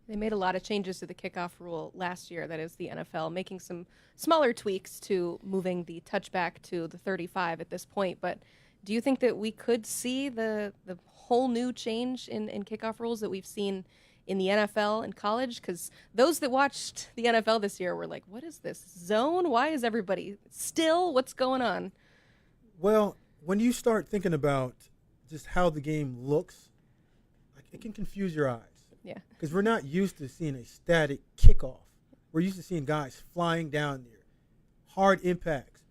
They made a lot of changes to the kickoff rule last year, that is the NFL, making some smaller tweaks to moving the touchback to the 35 at this point. But do you think that we could see the whole new change in kickoff rules that we've seen in the NFL and college? Because those that watched the NFL this year were like, what is this zone? Why is everybody still? What's going on? Well, when you start thinking about just how the game looks, it can confuse your eyes. Yeah. Because we're not used to seeing a static kickoff. We're used to seeing guys flying down there, hard impacts.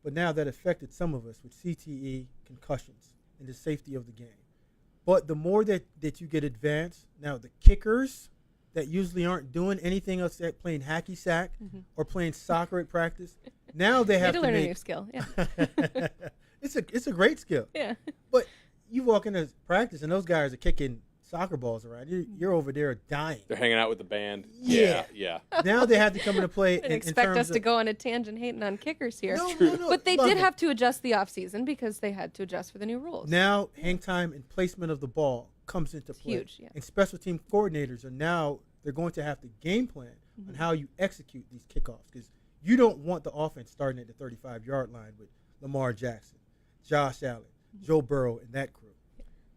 But now that affected some of us with CTE, concussions, and the safety of the game. But the more that you get advanced, now the kickers that usually aren't doing anything else except playing hacky sack or playing soccer at practice, now they have to learn a new skill. Yeah. It's a great skill. Yeah. But you walk into practice and those guys are kicking soccer balls around. You're over there dying. They're hanging out with the band. Yeah. Yeah. Now they have to come into play. Didn't in expect terms us to of, go on a tangent hating on kickers here. No, But they love did it. have to adjust the offseason because they had to adjust for the new rules. Now hang time and placement of the ball comes into play. Huge, yeah. And special team coordinators are now they're going to have to game plan on how you execute these kickoffs because you don't want the offense starting at the 35-yard line with Lamar Jackson, Josh Allen, Joe Burrow, and that crew.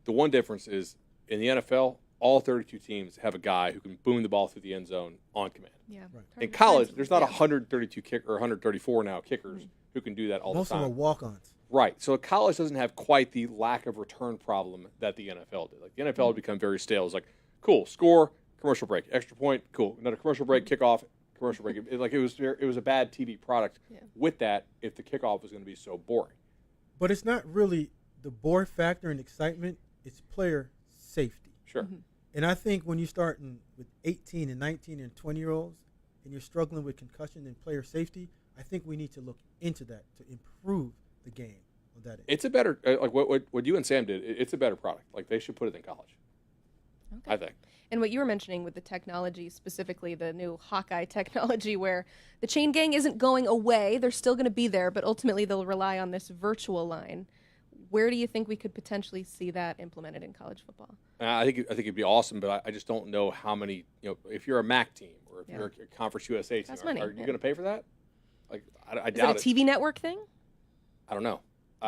The one difference is in the NFL, all 32 teams have a guy who can boom the ball through the end zone on command. Yeah. Right. In college, there's not 132 or 134 now kickers who can do that all Most the time. of them are walk-ons. Right. So college doesn't have quite the lack of return problem that the NFL did. Like the NFL had become very stale. It's like, cool, score, commercial break, extra point, cool, another commercial break, kickoff, commercial break. It was a bad TV product. Yeah. With that, if the kickoff was going to be so boring. But it's not really the bore factor and excitement. It's player safety. Sure. And I think when you start with 18 and 19 and 20-year-olds and you're struggling with concussion and player safety, I think we need to look into that to improve the game on that end. It's a better like what you and Sam did. It's a better product. Like they should put it in college. Okay. I think. And what you were mentioning with the technology, specifically the new Hawkeye technology, where the chain gang isn't going away. They're still going to be there, but ultimately they'll rely on this virtual line. Where do you think we could potentially see that implemented in college football? I think it'd be awesome, but I just don't know how many. If you're a MAC team or if you're a Conference USA team, That's money, are you yeah. going to pay for that? Like I Is doubt it a TV network thing? I don't know.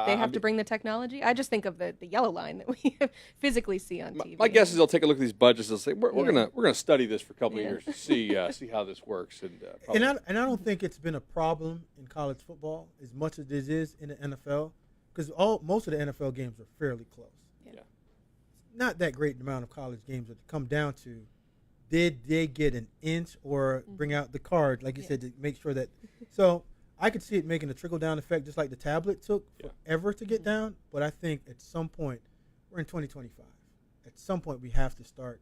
They have to bring the technology? I just think of the yellow line that we physically see on TV. My guess is they'll take a look at these budgets and say we're Yeah. gonna study this for a couple Yeah. of years to see how this works and And I don't think it's been a problem in college football as much as it is in the NFL because most of the NFL games are fairly close. Yeah. Not that great amount of college games that come down to did they get an inch or bring out the card, like you said, to make sure that. So I could see it making a trickle-down effect just like the tablet took forever to get down. But I think at some point, we're in 2025. At some point, we have to start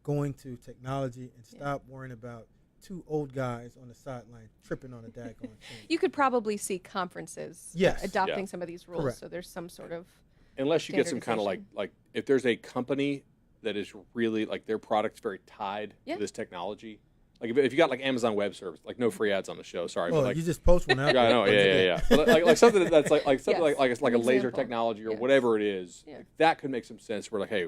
going to technology and stop worrying about two old guys on the sideline tripping on a daggone thing. You could probably see conferences Yes. adopting Yeah. some of these rules, Correct. so there's some sort of unless you get some kind of standardization. like if there's a company that is really like their product's very tied Yeah. to this technology. Like if you got like Amazon Web Service, like no free ads on the show, sorry, Oh, but like you just post one out. yeah, I know, yeah. But like something that's like something Yes. like a An laser example. technology or Yes. whatever it is, Yeah. like, that could make some sense. We're like, hey,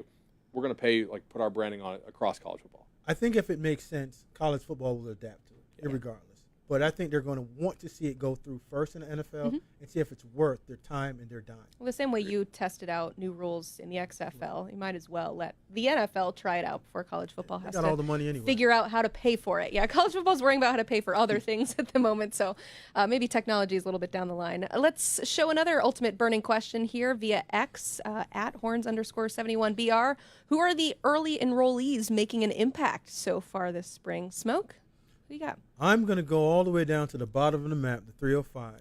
we're gonna pay put our branding on it across college football. I think if it makes sense, college football will adapt to it, irregardless. But I think they're going to want to see it go through first in the NFL and see if it's worth their time and their dime. Well, the same way you tested out new rules in the XFL, you might as well let the NFL try it out before college football They has got to all the money anyway. figure out how to pay for it. Yeah, college football's worrying about how to pay for other things at the moment, so maybe technology is a little bit down the line. Let's show another ultimate burning question here via X, at horns_71BR. Who are the early enrollees making an impact so far this spring? Smoke? Who you got? I'm going to go all the way down to the bottom of the map, the 305.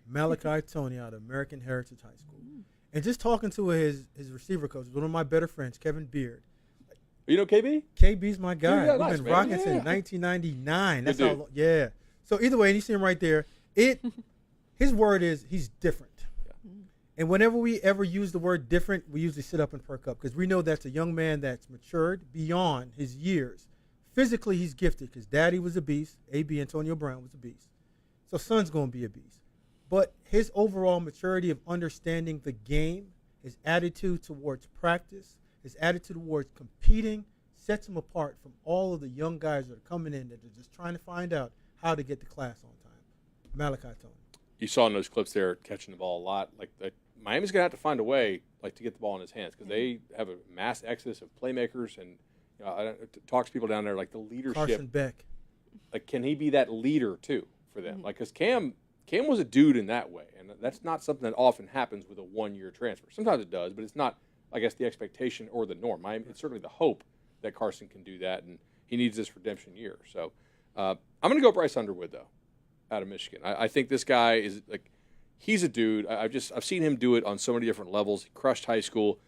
Malachi Tony out of American Heritage High School. And just talking to his receiver coach, one of my better friends, Kevin Beard. You know KB? KB's my guy. Yeah, We've nice, been man. rocking Yeah. since 1999. That's Good how dude. long. Yeah. So either way, and you see him right there. His word is he's different. And whenever we ever use the word different, we usually sit up and perk up because we know that's a young man that's matured beyond his years. Physically, he's gifted because daddy was a beast. A.B. Antonio Brown was a beast. So son's going to be a beast. But his overall maturity of understanding the game, his attitude towards practice, his attitude towards competing sets him apart from all of the young guys that are coming in that are just trying to find out how to get to class on time. Malachi Tony. You saw in those clips there catching the ball a lot. Like Miami's gonna have to find a way to get the ball in his hands because they have a mass exodus of playmakers and I talk to people down there like the leadership. Carson Beck. Like, can he be that leader too for them? Like, because Cam was a dude in that way, and that's not something that often happens with a one-year transfer. Sometimes it does, but it's not, I guess, the expectation or the norm. It's certainly the hope that Carson can do that, and he needs this redemption year. So I'm going to go Bryce Underwood though, out of Michigan. I think this guy is like, he's a dude. I've seen him do it on so many different levels. He crushed high school.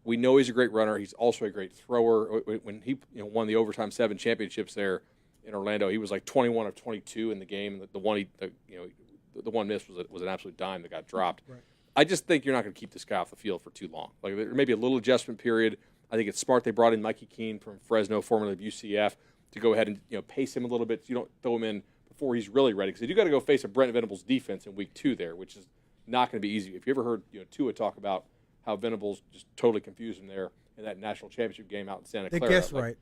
We know he's a great runner. He's also a great thrower. When he won the overtime 7 championships there in Orlando, he was like 21 of 22 in the game. The one miss was an absolute dime that got dropped. Right. I just think you're not going to keep this guy off the field for too long. Like there may be a little adjustment period. I think it's smart they brought in Mikey Keene from Fresno, formerly of UCF, to go ahead and pace him a little bit so you don't throw him in before he's really ready. Because you got to go face a Brent Venables defense in week 2 there, which is not going to be easy. If you ever heard Tua talk about how Venables just totally confused him there in that national championship game out in Santa Clara.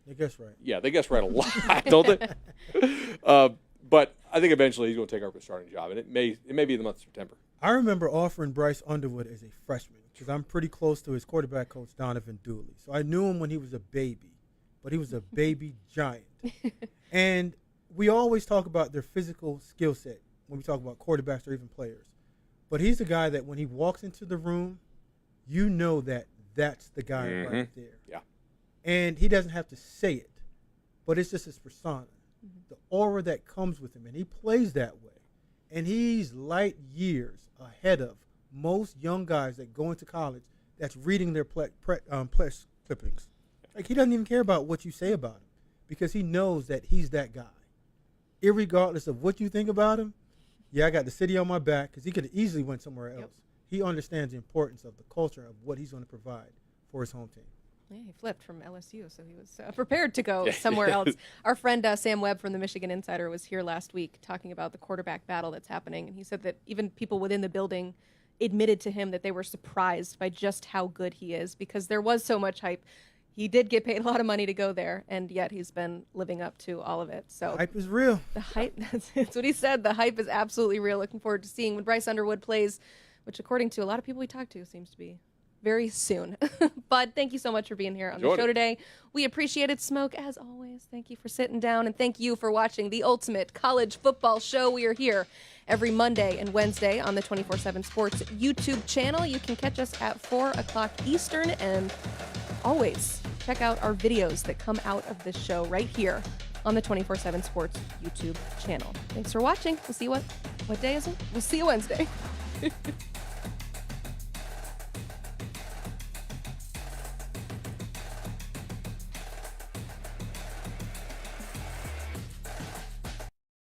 They guess right. Yeah, they guess right a lot, don't they? But I think eventually he's going to take over the starting job, and it may be in the month of September. I remember offering Bryce Underwood as a freshman because I'm pretty close to his quarterback coach, Donovan Dooley. So I knew him when he was a baby, but he was a baby giant. And we always talk about their physical skill set when we talk about quarterbacks or even players. But he's the guy that when he walks into the room, you know that that's the guy right there. Yeah. And he doesn't have to say it, but it's just his persona, the aura that comes with him. And he plays that way. And he's light years ahead of most young guys that go into college that's reading their press clippings. Like, he doesn't even care about what you say about him because he knows that he's that guy. Irregardless of what you think about him, I got the city on my back because he could have easily went somewhere else. Yep. He understands the importance of the culture of what he's going to provide for his home team. Yeah, he flipped from LSU, so he was prepared to go somewhere else. Our friend Sam Webb from the Michigan Insider was here last week talking about the quarterback battle that's happening, and he said that even people within the building admitted to him that they were surprised by just how good he is because there was so much hype. He did get paid a lot of money to go there, and yet he's been living up to all of it. So the hype is real. The hype, that's what he said. The hype is absolutely real. Looking forward to seeing when Bryce Underwood plays, which according to a lot of people we talked to seems to be very soon. But thank you so much for being here on the show today. We appreciate it. Smoke, as always, thank you for sitting down, and thank you for watching the Ultimate College Football Show. We are here every Monday and Wednesday on the 24/7 Sports YouTube channel. You can catch us at 4 o'clock Eastern, and always check out our videos that come out of this show right here on the 24/7 Sports YouTube channel. Thanks for watching. We'll see you what day is it? We'll see you Wednesday.